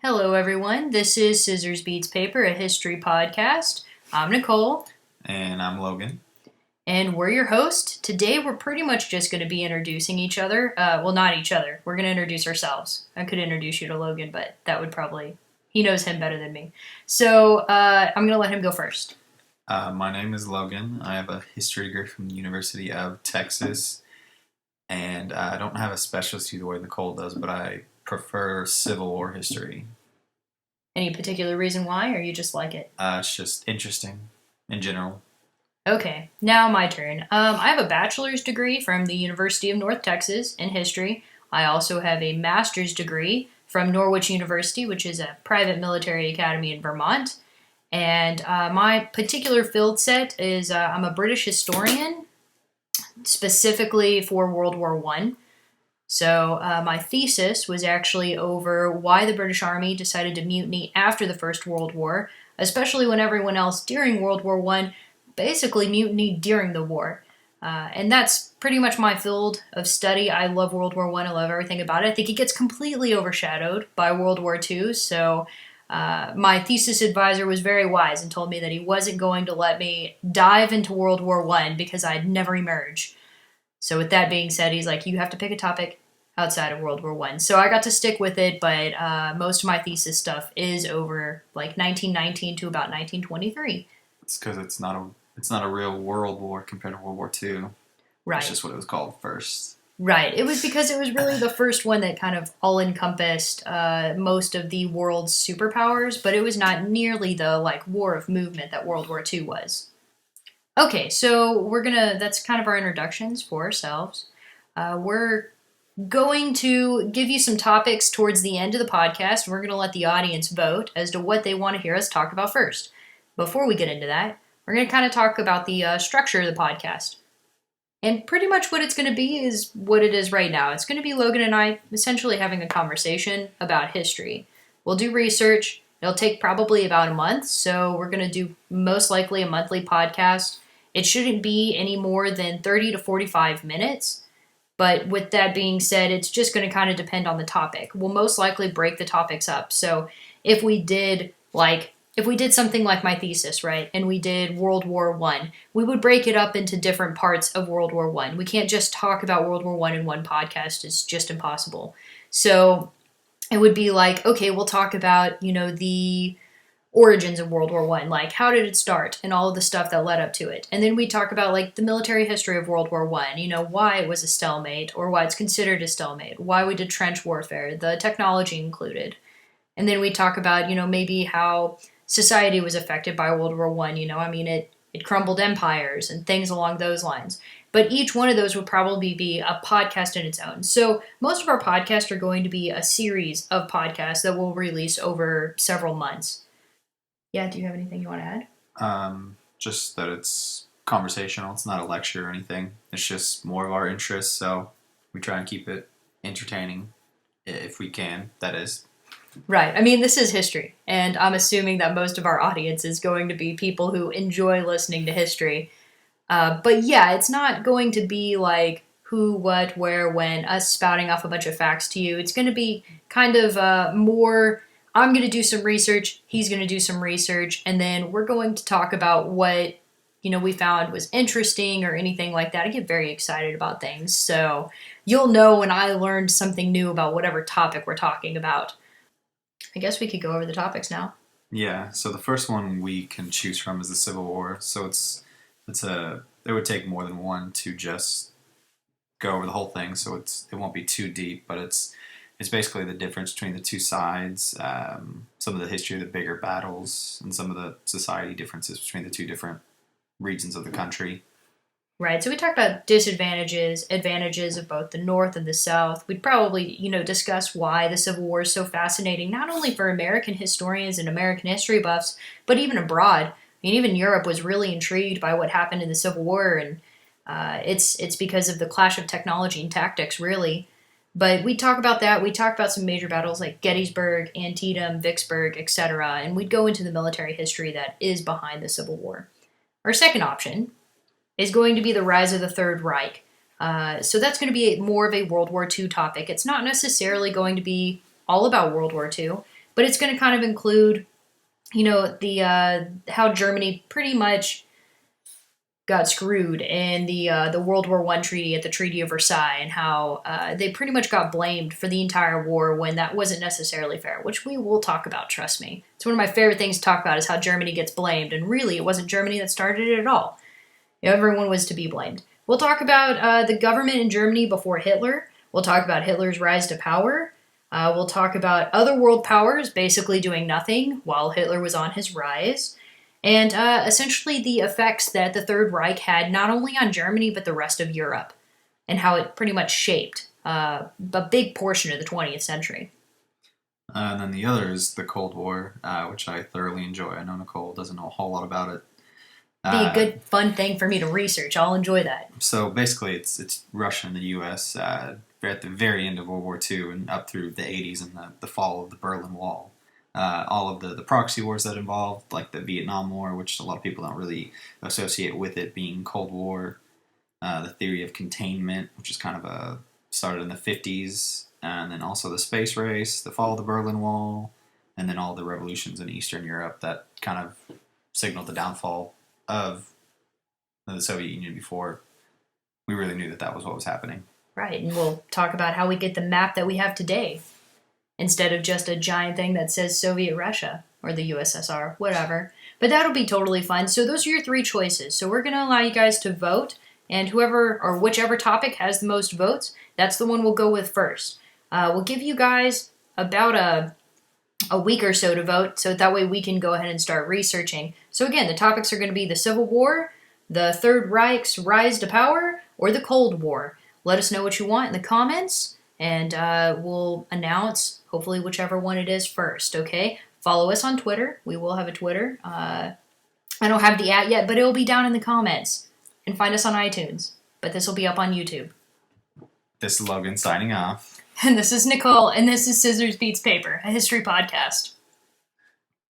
Hello, everyone. This is Scissors Beats Paper, a history podcast. I'm Nicole, And I'm Logan. and we're your host. Today, we're pretty much just going to be introducing each other. Well, not each other. We're going to introduce ourselves. I could introduce you to Logan, but that would probably, he knows him better than me. So I'm going to let him go first. My name is Logan. I have a history degree from the University of Texas. And I don't have a specialty the way Nicole does, but I prefer Civil War history. Any particular reason why, or you just like it? It's just interesting in general. Okay, now my turn. I have a bachelor's degree from the University of North Texas in history. I also have a master's degree from Norwich University, which is a private military academy in Vermont. And my particular field set is I'm a British historian, specifically for World War One. So my thesis was actually over why the British Army decided to mutiny after the First World War, especially when everyone else during World War One basically mutinied during the war. And that's pretty much my field of study. I love World War One. I love everything about it. I think it gets completely overshadowed by World War Two. So my thesis advisor was very wise and told me that he wasn't going to let me dive into World War One because I'd never emerge. So with that being said, he's like, you have to pick a topic outside of World War One. So I got to stick with it, but most of my thesis stuff is over like 1919 to about 1923. It's because it's not a real world war compared to World War II. Right. That's just what it was called first. Right. It was because it was really the first one that kind of all encompassed most of the world's superpowers, but it was not nearly the like war of movement that World War II was. Okay, so that's kind of our introductions for ourselves. We're going to give you some topics towards the end of the podcast. We're going to let the audience vote as to what they want to hear us talk about first. Before we get into that, we're going to kind of talk about the structure of the podcast. And pretty much what it's going to be is what it is right now. It's going to be Logan and I essentially having a conversation about history. We'll do research. It'll take probably about a month, so we're going to do most likely a monthly podcast. It shouldn't be any more than 30 to 45 minutes. But with that being said, it's just going to kind of depend on the topic. We'll most likely break the topics up. So if we did something like my thesis, right, and we did World War One, we would break it up into different parts of World War One. We can't just talk about World War One in one podcast. It's just impossible. So it would be like, okay, we'll talk about, the origins of World War One, like how did it start and all of the stuff that led up to it. And then we talk about like the military history of World War One, why it was a stalemate or why it's considered a stalemate, why we did trench warfare, the technology included. And then we talk about, maybe how society was affected by World War One. It crumbled empires and things along those lines. But each one of those would probably be a podcast in its own. So most of our podcasts are going to be a series of podcasts that we'll release over several months. Yeah, do you have anything you want to add? Just that it's conversational. It's not a lecture or anything. It's just more of our interests, so we try and keep it entertaining if we can, that is. Right. This is history, and I'm assuming that most of our audience is going to be people who enjoy listening to history. But yeah, it's not going to be like who, what, where, when, us spouting off a bunch of facts to you. It's going to be kind of more, I'm going to do some research, he's going to do some research, and then we're going to talk about what, we found was interesting or anything like that. I get very excited about things, so you'll know when I learned something new about whatever topic we're talking about. I guess we could go over the topics now. Yeah, so the first one we can choose from is the Civil War. So it would take more than one to just go over the whole thing. So it won't be too deep, but it's basically the difference between the two sides, some of the history of the bigger battles, and some of the society differences between the two different regions of the country. Right, so we talked about disadvantages, advantages of both the North and the South. We'd probably, discuss why the Civil War is so fascinating, not only for American historians and American history buffs, but even abroad. Even Europe was really intrigued by what happened in the Civil War, and it's because of the clash of technology and tactics, really. But we talk about that. We talk about some major battles like Gettysburg, Antietam, Vicksburg, etc., and we'd go into the military history that is behind the Civil War. Our second option is going to be the rise of the Third Reich. So that's going to be more of a World War II topic. It's not necessarily going to be all about World War II, but it's going to kind of include, the how Germany pretty much got screwed in the World War I treaty at the Treaty of Versailles, and how they pretty much got blamed for the entire war when that wasn't necessarily fair, which we will talk about, trust me. It's one of my favorite things to talk about is how Germany gets blamed, and really it wasn't Germany that started it at all. Everyone was to be blamed. We'll talk about the government in Germany before Hitler. We'll talk about Hitler's rise to power. We'll talk about other world powers basically doing nothing while Hitler was on his rise. And essentially the effects that the Third Reich had not only on Germany but the rest of Europe, and how it pretty much shaped a big portion of the 20th century. And then the other is the Cold War, which I thoroughly enjoy. I know Nicole doesn't know a whole lot about it. Be a good, fun thing for me to research. I'll enjoy that. So basically, it's Russia and the U.S. At the very end of World War II and up through the 80s and the fall of the Berlin Wall. All of the proxy wars that involved, like the Vietnam War, which a lot of people don't really associate with it being Cold War. The theory of containment, which is kind of started in the 50s, and then also the space race, the fall of the Berlin Wall, and then all the revolutions in Eastern Europe that kind of signaled the downfall of the Soviet Union before we really knew that was what was happening. Right, and we'll talk about how we get the map that we have today instead of just a giant thing that says Soviet Russia or the USSR, whatever. But that'll be totally fun. So those are your three choices. So we're going to allow you guys to vote, and whoever or whichever topic has the most votes, that's the one we'll go with first. We'll give you guys about a week or so to vote, so that way we can go ahead and start researching. So again, the topics are going to be the Civil War, the Third Reich's rise to power, or the Cold War. Let us know what you want in the comments, and we'll announce, hopefully, whichever one it is first, okay? Follow us on Twitter. We will have a Twitter. I don't have the @ yet, but it will be down in the comments. And find us on iTunes. But this will be up on YouTube. This is Logan signing off. And this is Nicole, and this is Scissors Beats Paper, a history podcast.